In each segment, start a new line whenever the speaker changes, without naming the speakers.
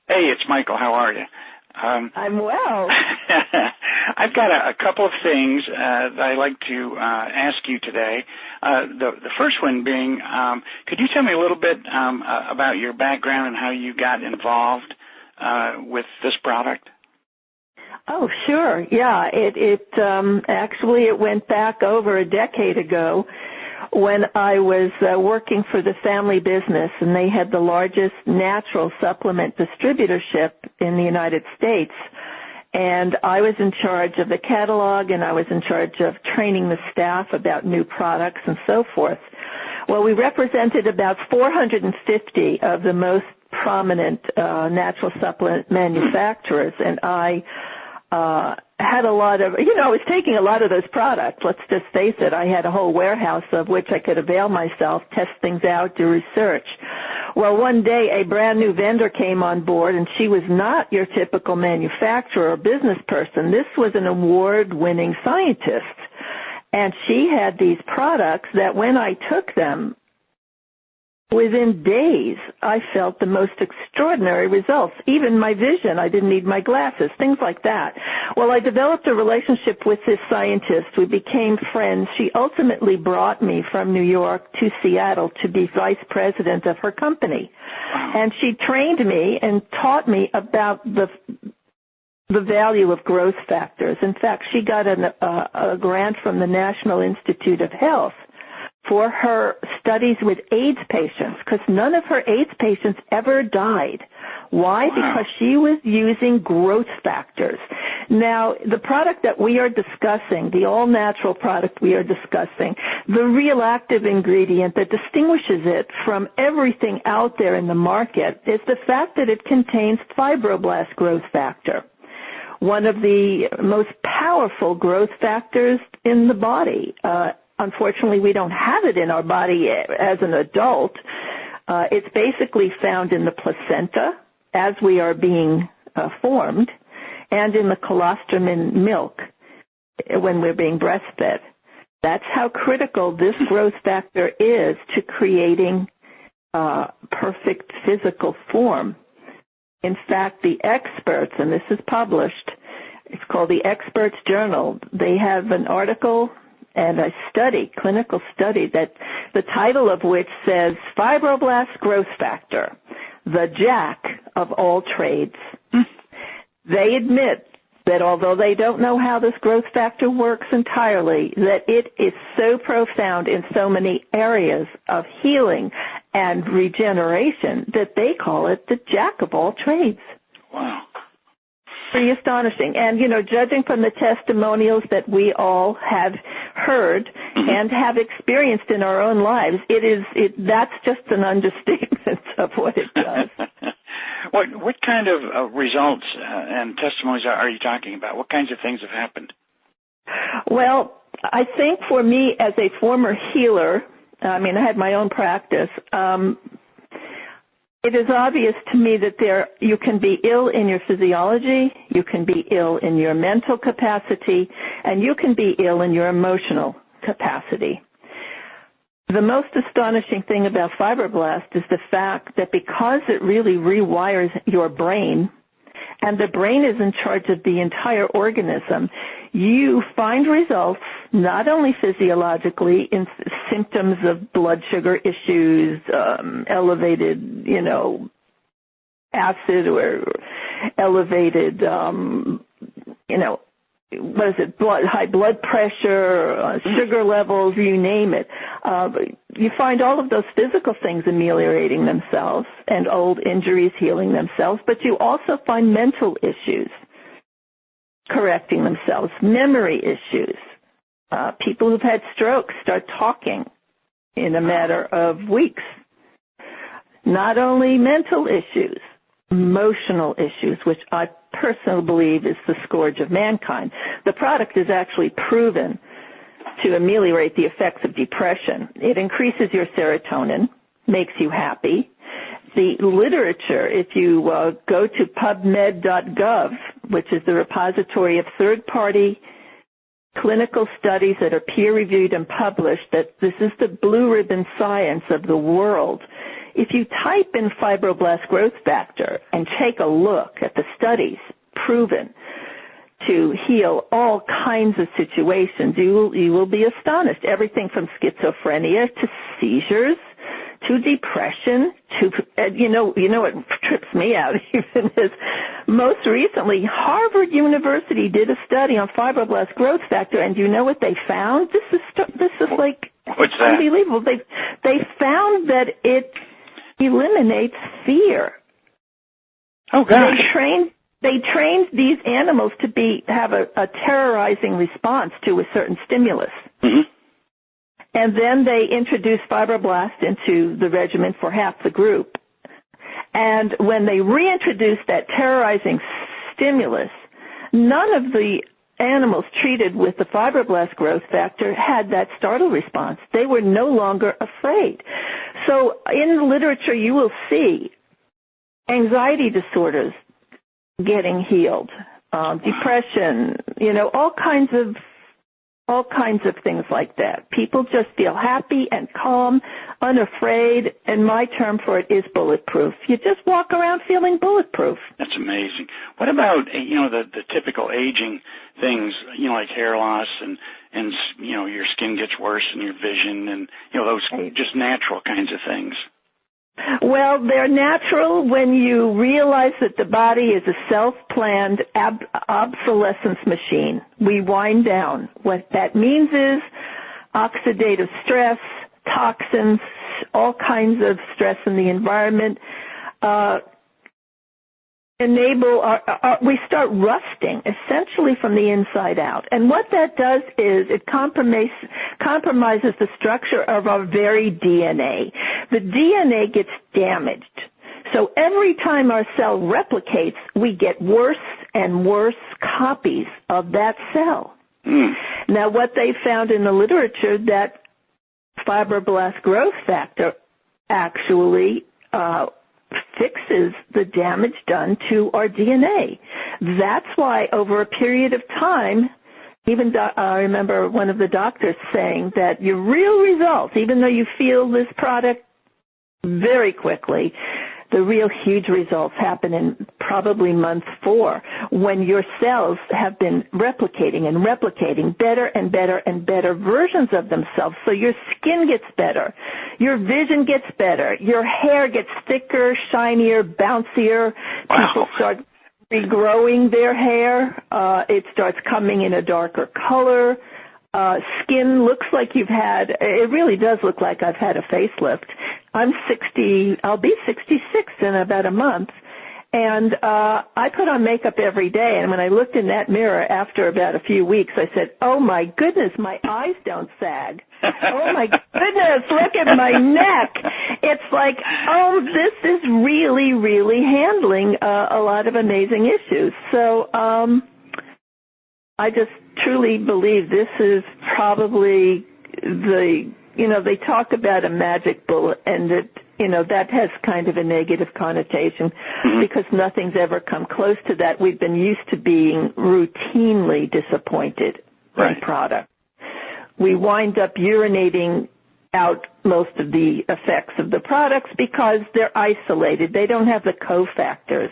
Hey, it's Michael. How are you?
I'm well.
I've got a couple of things that I'd like to ask you today. The first one being, could you tell me a little bit about your background and how you got involved with this product?
Oh, sure. Yeah, actually it went back over a decade ago when I was working for the family business, and they had the largest natural supplement distributorship in the United States. And I was in charge of the catalog, and I was in charge of training the staff about new products and so forth. Well, we represented about 450 of the most prominent natural supplement manufacturers, and I had a lot of, I was taking a lot of those products. Let's just face it. I had a whole warehouse of which I could avail myself, test things out, do research. Well, one day a brand new vendor came on board, and she was not your typical manufacturer or business person. This was an award-winning scientist. And she had these products that when I took them, within days, I felt the most extraordinary results. Even my vision, I didn't need my glasses, things like that. Well, I developed a relationship with this scientist. We became friends. She ultimately brought me from New York to Seattle to be vice president of her company. And she trained me and taught me about the value of growth factors. In fact, she got a grant from the National Institute of Health for her studies with AIDS patients, because none of her AIDS patients ever died. Why?
Wow.
Because she was using growth factors. Now, the product that we are discussing, the all-natural product we are discussing, the real active ingredient that distinguishes it from everything out there in the market is the fact that it contains fibroblast growth factor, one of the most powerful growth factors in the body. Unfortunately, we don't have it in our body as an adult. It's basically found in the placenta as we are being formed, and in the colostrum in milk when we're being breastfed. That's how critical this growth factor is to creating perfect physical form. In fact, the experts, and this is published, it's called the Experts Journal, they have an article and a study, clinical study, that the title of which says Fibroblast Growth Factor, the jack of all trades. They admit that although they don't know how this growth factor works entirely, that it is so profound in so many areas of healing and regeneration that they call it the jack of all trades.
Wow.
Pretty astonishing. And, judging from the testimonials that we all have heard and have experienced in our own lives, that's just an understatement of what it does.
What kind of results and testimonies are you talking about? What kinds of things have happened?
Well, I think for me as a former healer, I had my own practice, it is obvious to me that you can be ill in your physiology, you can be ill in your mental capacity, and you can be ill in your emotional capacity. The most astonishing thing about fibroblast is the fact that because it really rewires your brain, and the brain is in charge of the entire organism, you find results not only physiologically in symptoms of blood sugar issues, elevated, acid or elevated, high blood pressure, sugar levels, you name it. You find all of those physical things ameliorating themselves and old injuries healing themselves, but you also find mental issues correcting themselves, memory issues. People who've had strokes start talking in a matter of weeks. Not only mental issues, emotional issues, which I personally believe is the scourge of mankind. The product is actually proven to ameliorate the effects of depression. It increases your serotonin, makes you happy. The literature, if you go to PubMed.gov, which is the repository of third-party clinical studies that are peer-reviewed and published, that this is the blue ribbon science of the world, if you type in fibroblast growth factor and take a look at the studies proven to heal all kinds of situations, you will be astonished. Everything from schizophrenia to seizures to depression to, you know what trips me out even is most recently Harvard University did a study on fibroblast growth factor, and you know what they found? This is like
What's that?
Unbelievable. They found that it eliminates fear.
Oh gosh.
They trained these animals to have a terrorizing response to a certain stimulus.
Mm-hmm.
And then they introduced fibroblast into the regimen for half the group. And when they reintroduced that terrorizing stimulus, none of the animals treated with the fibroblast growth factor had that startle response. They were no longer afraid. So in the literature, you will see anxiety disorders getting healed, depression, all kinds of things like that. People just feel happy and calm, unafraid, and my term for it is bulletproof. You just walk around feeling bulletproof.
That's amazing. What about, the typical aging things, like hair loss and your skin gets worse and your vision and, those just natural kinds of things?
Well, they're natural when you realize that the body is a self-planned obsolescence machine. We wind down. What that means is oxidative stress, toxins, all kinds of stress in the environment we start rusting essentially from the inside out. And what that does is it compromises the structure of our very DNA. The DNA gets damaged. So every time our cell replicates, we get worse and worse copies of that cell. Now, what they found in the literature that fibroblast growth factor actually fixes the damage done to our DNA. That's why over a period of time, even I remember one of the doctors saying that your real results, even though you feel this product very quickly, the real huge results happen in probably month 4 when your cells have been replicating and replicating better and better and better versions of themselves. So your skin gets better, your vision gets better, your hair gets thicker, shinier, bouncier.
Wow.
People start regrowing their hair. It starts coming in a darker color. Skin looks like it really does look like I've had a facelift. I'm 60, I'll be 66 in about a month, and I put on makeup every day, and when I looked in that mirror after about a few weeks, I said, oh my goodness, my eyes don't sag. Oh my goodness, look at my neck. It's like, this is really, really handling a lot of amazing issues. So, I just truly believe this is probably they talk about a magic bullet, and that has kind of a negative connotation because nothing's ever come close to that. We've been used to being routinely disappointed in products. We wind up urinating out most of the effects of the products because they're isolated. They don't have the cofactors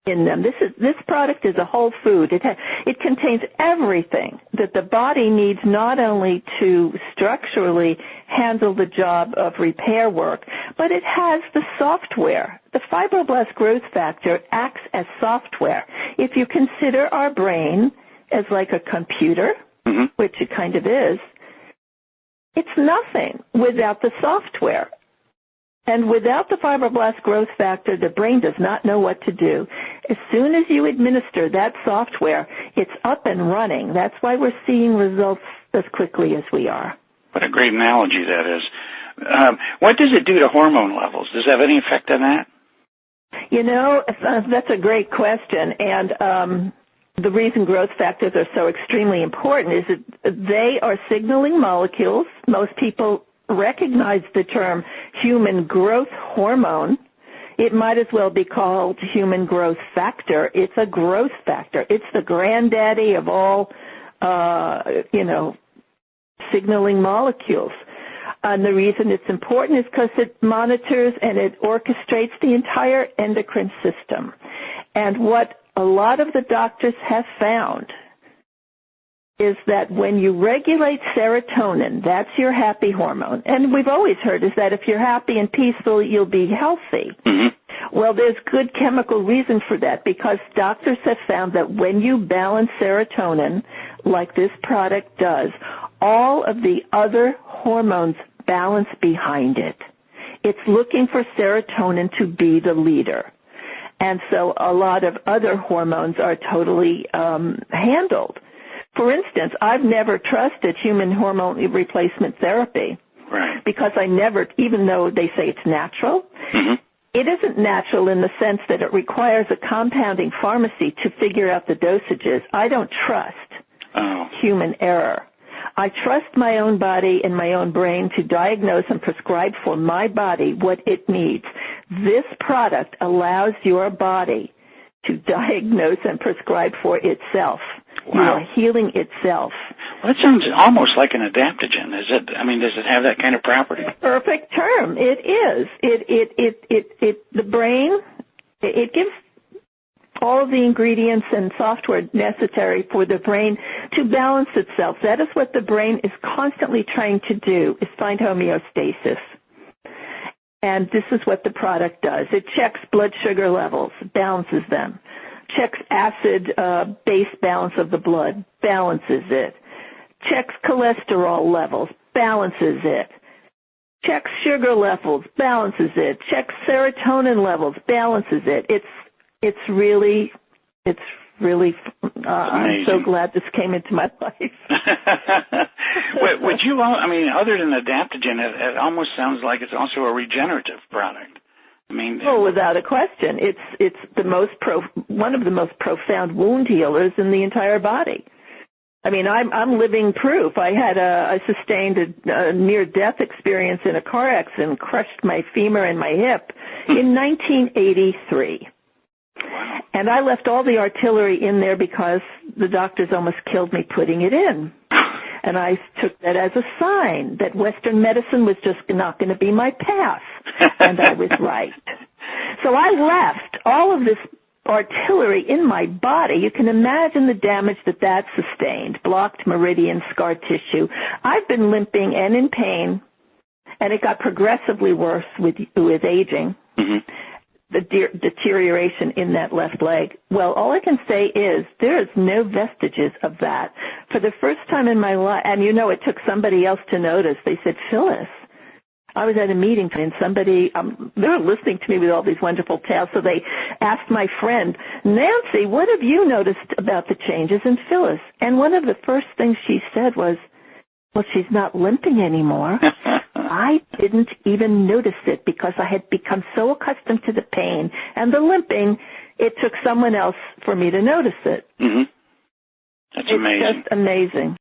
in them. This product is a whole food. It contains everything that the body needs not only to structurally handle the job of repair work, but it has the software. The fibroblast growth factor acts as software. If you consider our brain as like a computer, which it kind of is, it's nothing without the software. And without the fibroblast growth factor, the brain does not know what to do. As soon as you administer that software, it's up and running. That's why we're seeing results as quickly as we are.
What a great analogy that is. What does it do to hormone levels? Does it have any effect on that?
That's a great question. And the reason growth factors are so extremely important is that they are signaling molecules. Most people recognize the term human growth hormone. It might as well be called human growth factor. It's a growth factor. It's the granddaddy of all, signaling molecules. And the reason it's important is because it monitors and it orchestrates the entire endocrine system. And what a lot of the doctors have found is that when you regulate serotonin, that's your happy hormone. And we've always heard is that if you're happy and peaceful, you'll be healthy. Mm-hmm. Well, there's good chemical reason for that because doctors have found that when you balance serotonin, like this product does, all of the other hormones balance behind it. It's looking for serotonin to be the leader. And so a lot of other hormones are totally handled. For instance, I've never trusted human hormone replacement therapy.
Right.
Because I never, even though they say it's natural, mm-hmm. It isn't natural in the sense that it requires a compounding pharmacy to figure out the dosages. I don't trust human error. I trust my own body and my own brain to diagnose and prescribe for my body what it needs. This product allows your body to diagnose and prescribe for itself.
Wow.
You are healing itself.
Well, that sounds almost like an adaptogen. Is it? I mean, does it have that kind of property?
Perfect term. It is. The brain, it gives all of the ingredients and software necessary for the brain to balance itself. That is what the brain is constantly trying to do, is find homeostasis. And this is what the product does. It checks blood sugar levels, balances them. Checks acid-base balance of the blood, balances it. Checks cholesterol levels, balances it. Checks sugar levels, balances it. Checks serotonin levels, balances it. It's really I'm so glad this came into my life.
Would you, I mean, other than adaptogen, it almost sounds like it's also a regenerative product. I mean,
without a question, it's the one of the most profound wound healers in the entire body. I mean, I'm living proof. I sustained a near-death experience in a car accident, crushed my femur and my hip in 1983.
Wow.
And I left all the artillery in there because the doctors almost killed me putting it in. And I took that as a sign that Western medicine was just not going to be my path. And I was right. So I left all of this artillery in my body. You can imagine the damage that sustained, blocked meridian, scar tissue. I've been limping and in pain, and it got progressively worse with aging. Mm-hmm. The deterioration in that left leg. Well, all I can say is there is no vestiges of that. For the first time in my life, and you know, it took somebody else to notice. They said, Phyllis, I was at a meeting and somebody, they were listening to me with all these wonderful tales, so they asked my friend, Nancy, what have you noticed about the changes in Phyllis? And one of the first things she said was, well, she's not limping anymore. I didn't even notice it because I had become so accustomed to the pain and the limping, it took someone else for me to notice it.
Mm-hmm. That's amazing.
It's just amazing.